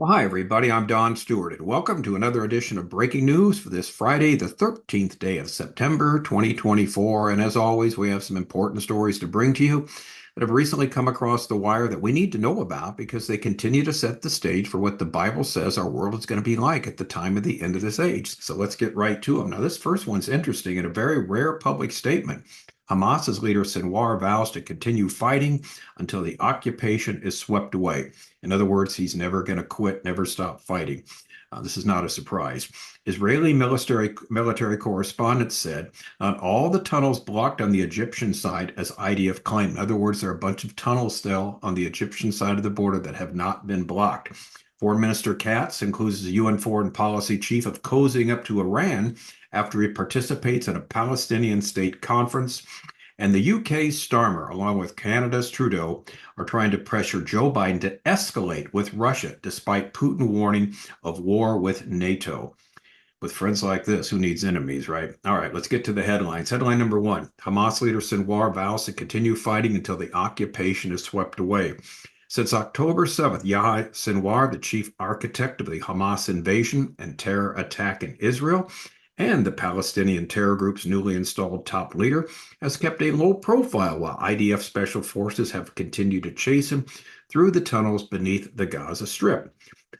Well, hi, everybody. I'm Don Stewart, and welcome to another edition of Breaking News for this Friday, the 13th day of September, 2024. And as always, we have some important stories to bring to you that have recently come across the wire that we need to know about because they continue to set the stage for what the Bible says our world is going to be like at the time of the end of this age. So let's get right to them. Now, this first one's interesting and a very rare public statement. Hamas's leader Sinwar vows to continue fighting until the occupation is swept away. In other words, he's never going to quit, never stop fighting. This is not a surprise. Israeli military correspondent said not all the tunnels blocked on the Egyptian side as IDF claimed. In other words, there are a bunch of tunnels still on the Egyptian side of the border that have not been blocked. Foreign Minister Katz includes the UN foreign policy chief of cozying up to Iran after he participates in a Palestinian state conference. And the UK's Starmer, along with Canada's Trudeau, are trying to pressure Joe Biden to escalate with Russia, despite Putin warning of war with NATO. With friends like this, who needs enemies, right? All right, let's get to the headlines. Headline number one, Hamas leader Sinwar vows to continue fighting until the occupation is swept away. Since October 7th, Yahya Sinwar, the chief architect of the Hamas invasion and terror attack in Israel, and the Palestinian terror group's newly installed top leader, has kept a low profile while IDF special forces have continued to chase him through the tunnels beneath the Gaza Strip.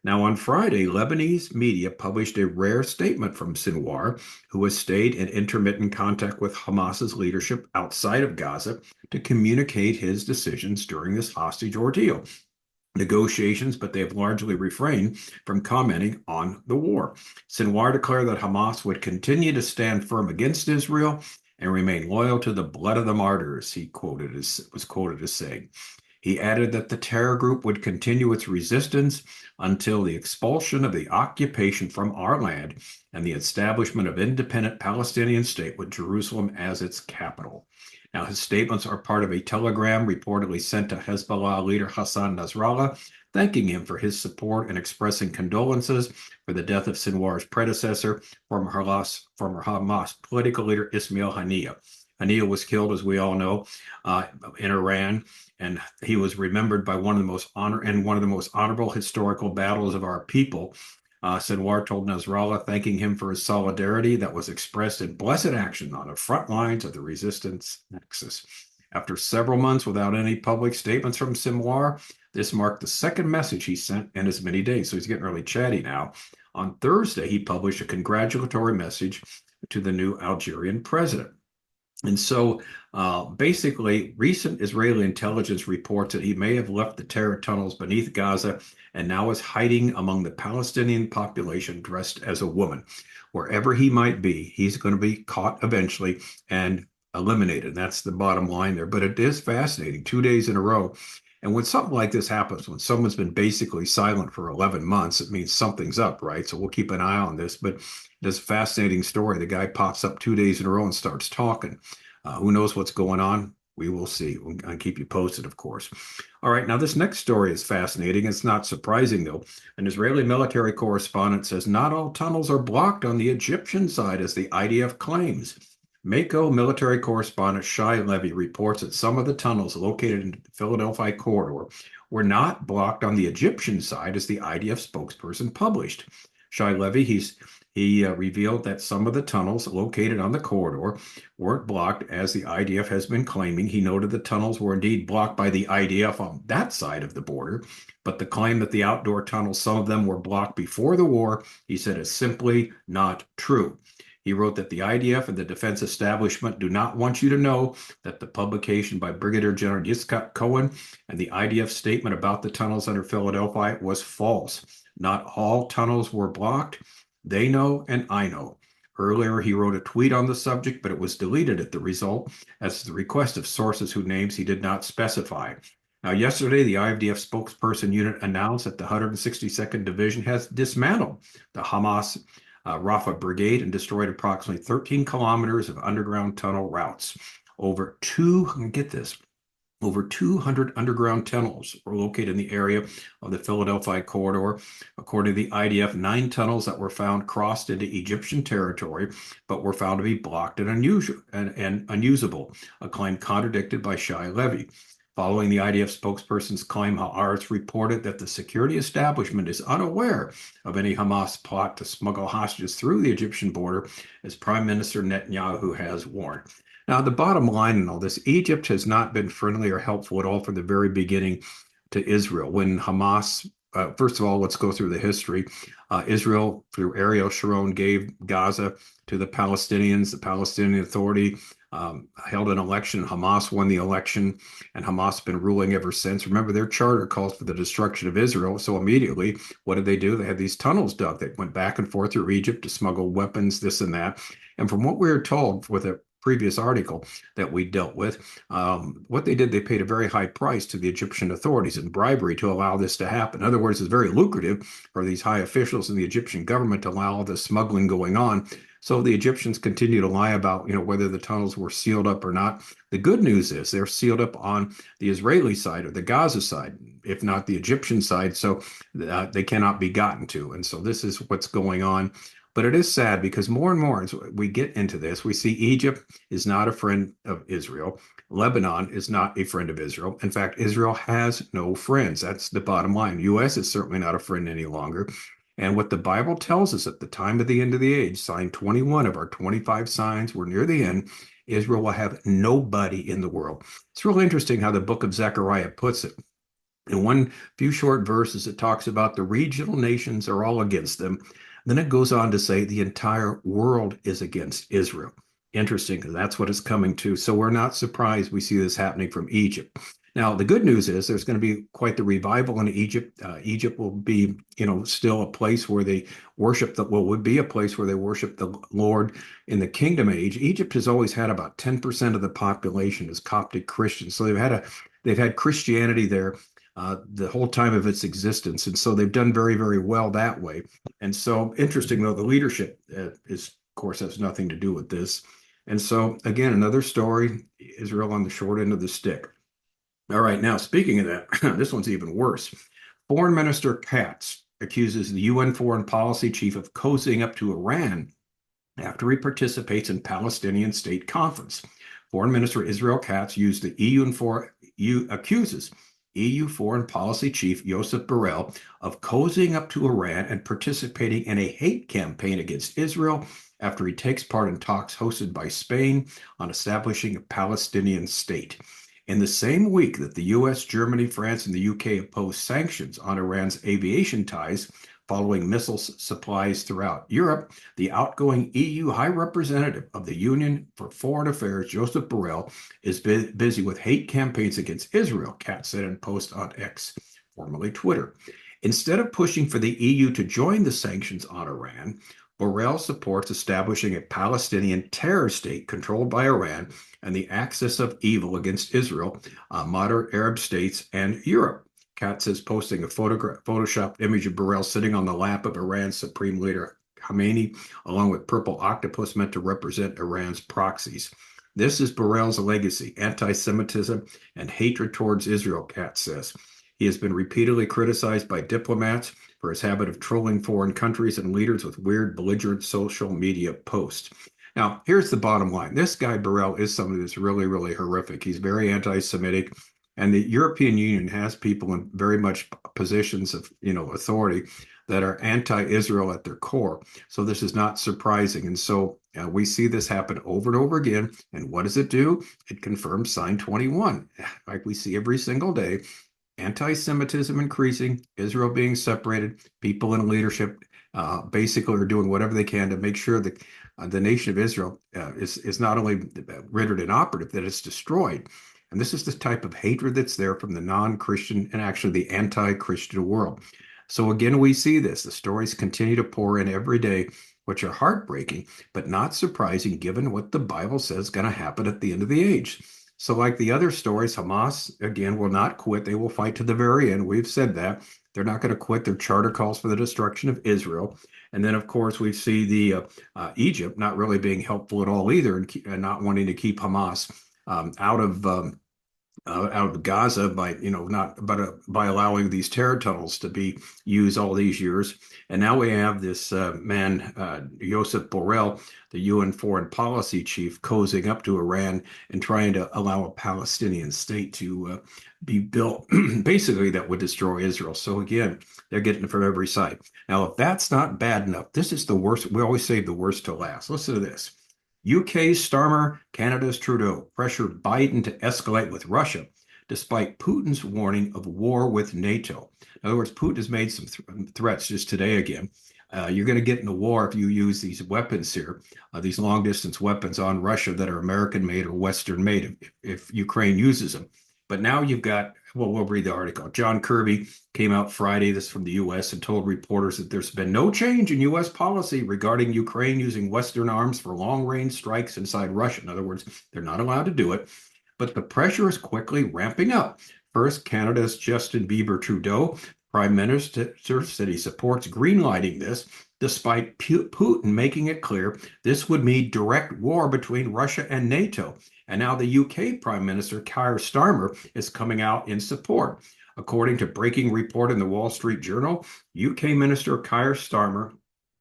Now, on Friday, Lebanese media published a rare statement from Sinwar, who has stayed in intermittent contact with Hamas's leadership outside of Gaza to communicate his decisions during this hostage ordeal. Negotiations, but they have largely refrained from commenting on the war. Sinwar declared that Hamas would continue to stand firm against Israel and remain loyal to the blood of the martyrs, was quoted as saying. He added that the terror group would continue its resistance until the expulsion of the occupation from our land and the establishment of independent Palestinian state with Jerusalem as its capital. Now, his statements are part of a telegram reportedly sent to Hezbollah leader Hassan Nasrallah, thanking him for his support and expressing condolences for the death of Sinwar's predecessor, former Hamas political leader Ismail Haniyeh. Haniyeh was killed, as we all know, in Iran, and he was remembered by one of the most honorable historical battles of our people. Sinwar told Nasrallah, thanking him for his solidarity that was expressed in blessed action on the front lines of the resistance axis. After several months without any public statements from Sinwar, this marked the second message he sent in as many days. So he's getting really chatty now. On Thursday, he published a congratulatory message to the new Algerian president. And so basically, recent Israeli intelligence reports that he may have left the terror tunnels beneath Gaza and now is hiding among the Palestinian population dressed as a woman. Wherever he might be, he's going to be caught eventually and eliminated. That's the bottom line there. But it is fascinating, 2 days in a row. And when something like this happens, when someone's been basically silent for 11 months, it means something's up, right? So we'll keep an eye on this. But it's a fascinating story. The guy pops up 2 days in a row and starts talking. Who knows what's going on? We will see. I'll keep you posted, of course. All right, now this next story is fascinating. It's not surprising, though. An Israeli military correspondent says not all tunnels are blocked on the Egyptian side, as the IDF claims. Mako military correspondent Shai Levy reports that some of the tunnels located in the Philadelphia corridor were not blocked on the Egyptian side, as the IDF spokesperson published. Shai Levy, he revealed that some of the tunnels located on the corridor weren't blocked, as the IDF has been claiming. He noted the tunnels were indeed blocked by the IDF on that side of the border, but the claim that the outdoor tunnels, some of them were blocked before the war, he said, is simply not true. He wrote that the IDF and the defense establishment do not want you to know that the publication by Brigadier General Yitzhak Cohen and the IDF statement about the tunnels under Philadelphia was false. Not all tunnels were blocked. They know, and I know. Earlier, he wrote a tweet on the subject, but it was deleted at the result as the request of sources whose names he did not specify. Now, yesterday, the IDF spokesperson unit announced that the 162nd Division has dismantled the Hamas Rafah Brigade and destroyed approximately 13 kilometers of underground tunnel routes. Over 200 underground tunnels were located in the area of the Philadelphia corridor. According to the IDF, 9 tunnels that were found crossed into Egyptian territory, but were found to be blocked and unusable, a claim contradicted by Shai Levy. following the IDF spokesperson's claim. Haaretz reported that the security establishment is unaware of any Hamas plot to smuggle hostages through the Egyptian border, as Prime Minister Netanyahu has warned. Now, the bottom line in all this, Egypt has not been friendly or helpful at all from the very beginning to Israel. When Hamas, first of all, let's go through the history. Israel, through Ariel Sharon, gave Gaza to the Palestinians. The Palestinian Authority held an election. Hamas won the election, and Hamas has been ruling ever since. Remember, their charter calls for the destruction of Israel. So immediately, what did they do? They had these tunnels dug that went back and forth through Egypt to smuggle weapons, this and that. And from what we were told with a previous article that we dealt with, what they did, they paid a very high price to the Egyptian authorities in bribery to allow this to happen. In other words, it's very lucrative for these high officials in the Egyptian government to allow all this smuggling going on. So the Egyptians continue to lie about, whether the tunnels were sealed up or not. The good news is they're sealed up on the Israeli side or the Gaza side, if not the Egyptian side. So they cannot be gotten to. And so this is what's going on. But it is sad because more and more as we get into this, we see Egypt is not a friend of Israel. Lebanon is not a friend of Israel. In fact, Israel has no friends. That's the bottom line. The U.S. is certainly not a friend any longer. And what the Bible tells us at the time of the end of the age, sign 21 of our 25 signs, we're near the end, Israel will have nobody in the world. It's really interesting how the book of Zechariah puts it. In one few short verses, it talks about the regional nations are all against them. Then it goes on to say the entire world is against Israel. Interesting, because that's what it's coming to. So we're not surprised we see this happening from Egypt. Now, the good news is there's going to be quite the revival in Egypt. Egypt will be, still a place where they worship would be a place where they worship the Lord in the kingdom age. Egypt has always had about 10% of the population as Coptic Christians. So they've had Christianity there the whole time of its existence. And so they've done very, very well that way. And so interesting, though, the leadership of course, has nothing to do with this. And so, again, another story, Israel on the short end of the stick. All right, now, speaking of that, this one's even worse. Foreign Minister Katz accuses the UN foreign policy chief of cozying up to Iran after he participates in Palestinian state conference. Foreign Minister Israel Katz used the accuses EU foreign policy chief Josep Borrell of cozying up to Iran and participating in a hate campaign against Israel after he takes part in talks hosted by Spain on establishing a Palestinian state. In the same week that the US, Germany, France, and the UK opposed sanctions on Iran's aviation ties following missile supplies throughout Europe, the outgoing EU High Representative of the Union for Foreign Affairs, Josep Borrell, is busy with hate campaigns against Israel, Katz said in a post on X, formerly Twitter. Instead of pushing for the EU to join the sanctions on Iran, Borrell supports establishing a Palestinian terror state controlled by Iran and the axis of evil against Israel, moderate Arab states, and Europe. Katz is posting a photoshopped image of Borrell sitting on the lap of Iran's Supreme Leader Khamenei, along with purple octopus meant to represent Iran's proxies. This is Borrell's legacy, anti-Semitism and hatred towards Israel, Katz says. He has been repeatedly criticized by diplomats for his habit of trolling foreign countries and leaders with weird, belligerent social media posts. Now, here's the bottom line. This guy, Borrell, is somebody that's really, really horrific. He's very anti-Semitic. And the European Union has people in very much positions of, authority that are anti-Israel at their core. So this is not surprising. And so we see this happen over and over again. And what does it do? It confirms sign 21, like we see every single day. Anti-Semitism increasing, Israel being separated, people in leadership basically are doing whatever they can to make sure that the nation of Israel is not only rendered inoperative, that it's destroyed. And this is the type of hatred that's there from the non-Christian and actually the anti-Christian world. So again, we see this. The stories continue to pour in every day, which are heartbreaking, but not surprising given what the Bible says is going to happen at the end of the age. So like the other stories, Hamas, again, will not quit. They will fight to the very end. We've said that. They're not going to quit. Their charter calls for the destruction of Israel. And then, of course, we see the Egypt not really being helpful at all either and not wanting to keep Hamas out of out of Gaza by, not, but by allowing these terror tunnels to be used all these years. And now we have this man, Joseph Borrell, the UN foreign policy chief, cozying up to Iran and trying to allow a Palestinian state to be built, basically that would destroy Israel. So again, they're getting it from every side. Now, if that's not bad enough, this is the worst. We always save the worst to last. Listen to this. UK's Starmer, Canada's Trudeau pressured Biden to escalate with Russia, despite Putin's warning of war with NATO. In other words, Putin has made some threats just today again. You're going to get into war if you use these weapons here, these long distance weapons on Russia that are American made or Western made if Ukraine uses them. But now you've got, well, we'll read the article. John Kirby came out Friday, this from the U.S., and told reporters that there's been no change in U.S. policy regarding Ukraine using Western arms for long-range strikes inside Russia. In other words, they're not allowed to do it. But the pressure is quickly ramping up. First, Canada's Justin Bieber Trudeau, Prime Minister, said he supports greenlighting this, despite Putin making it clear this would mean direct war between Russia and NATO. And now the UK Prime Minister, Keir Starmer, is coming out in support. According to breaking report in the Wall Street Journal, UK Minister Keir Starmer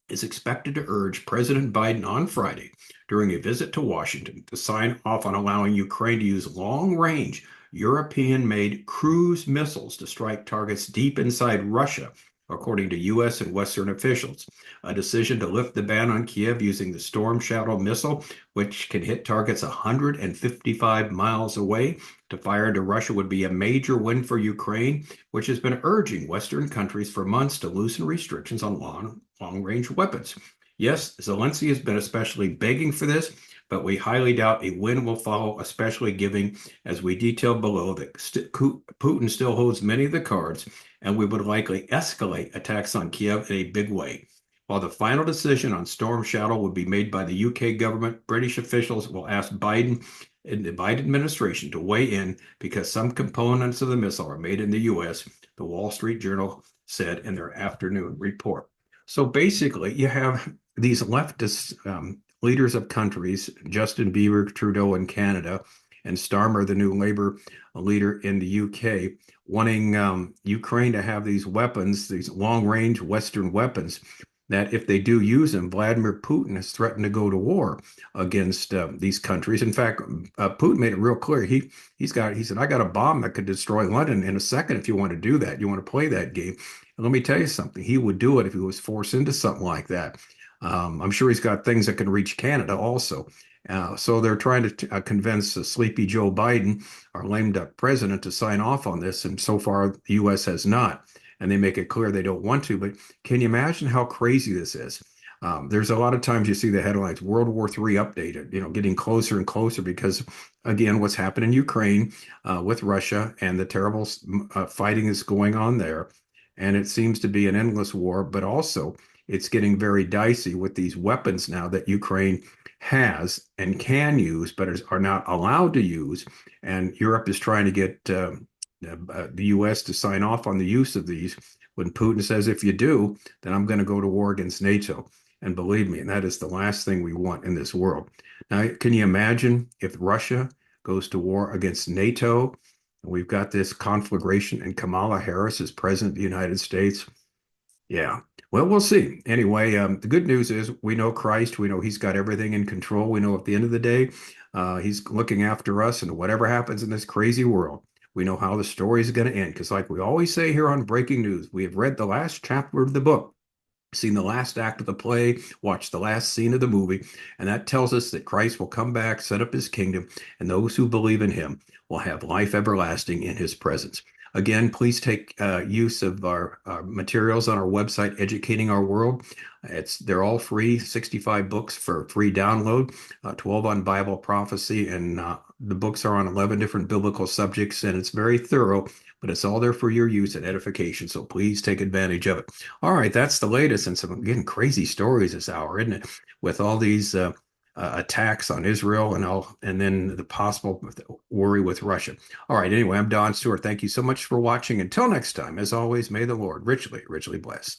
is expected to urge President Biden on Friday during a visit to Washington to sign off on allowing Ukraine to use long-range European-made cruise missiles to strike targets deep inside Russia, according to U.S. and Western officials. A decision to lift the ban on Kiev using the Storm Shadow missile, which can hit targets 155 miles away, to fire into Russia would be a major win for Ukraine, which has been urging Western countries for months to loosen restrictions on long-range weapons. Yes, Zelensky has been especially begging for this, but we highly doubt a win will follow, especially given, as we detail below, that Putin still holds many of the cards, and we would likely escalate attacks on Kiev in a big way. While the final decision on Storm Shadow would be made by the UK government, British officials will ask Biden and the Biden administration to weigh in because some components of the missile are made in the US, the Wall Street Journal said in their afternoon report. So basically, you have these leftist leaders of countries, Justin Bieber, Trudeau in Canada, and Starmer, the new Labour leader in the UK, wanting Ukraine to have these weapons, these long-range Western weapons, that if they do use them, Vladimir Putin has threatened to go to war against these countries. In fact, Putin made it real clear. He said, I got a bomb that could destroy London in a second if you want to do that. You want to play that game. And let me tell you something. He would do it if he was forced into something like that. I'm sure he's got things that can reach Canada also. So they're trying to convince Sleepy Joe Biden, our lame duck president, to sign off on this. And so far, the U.S. has not. And they make it clear they don't want to. But can you imagine how crazy this is? There's a lot of times you see the headlines, World War III updated, getting closer and closer because, again, what's happened in Ukraine with Russia and the terrible fighting is going on there. And it seems to be an endless war, but also it's getting very dicey with these weapons now that Ukraine has and can use, but are not allowed to use. And Europe is trying to get the U.S. to sign off on the use of these when Putin says, if you do, then I'm going to go to war against NATO. And believe me, that is the last thing we want in this world. Now, can you imagine if Russia goes to war against NATO? We've got this conflagration and Kamala Harris is president of the United States. Yeah. Well, we'll see. Anyway, the good news is we know Christ. We know he's got everything in control. We know at the end of the day, he's looking after us, and whatever happens in this crazy world, we know how the story is going to end. Because like we always say here on Breaking News, we have read the last chapter of the book, seen the last act of the play, watched the last scene of the movie, and that tells us that Christ will come back, set up his kingdom, and those who believe in him will have life everlasting in his presence. Again, please take use of our materials on our website, Educating Our World. They're all free, 65 books for free download, 12 on Bible prophecy, and the books are on 11 different biblical subjects, and it's very thorough, but it's all there for your use and edification, so please take advantage of it. All right, that's the latest, and some, again, crazy stories this hour, isn't it? With all these attacks on Israel and then the possible worry with Russia. All right, anyway, I'm Don Stewart. Thank you so much for watching. Until next time, as always, may the Lord richly, richly bless.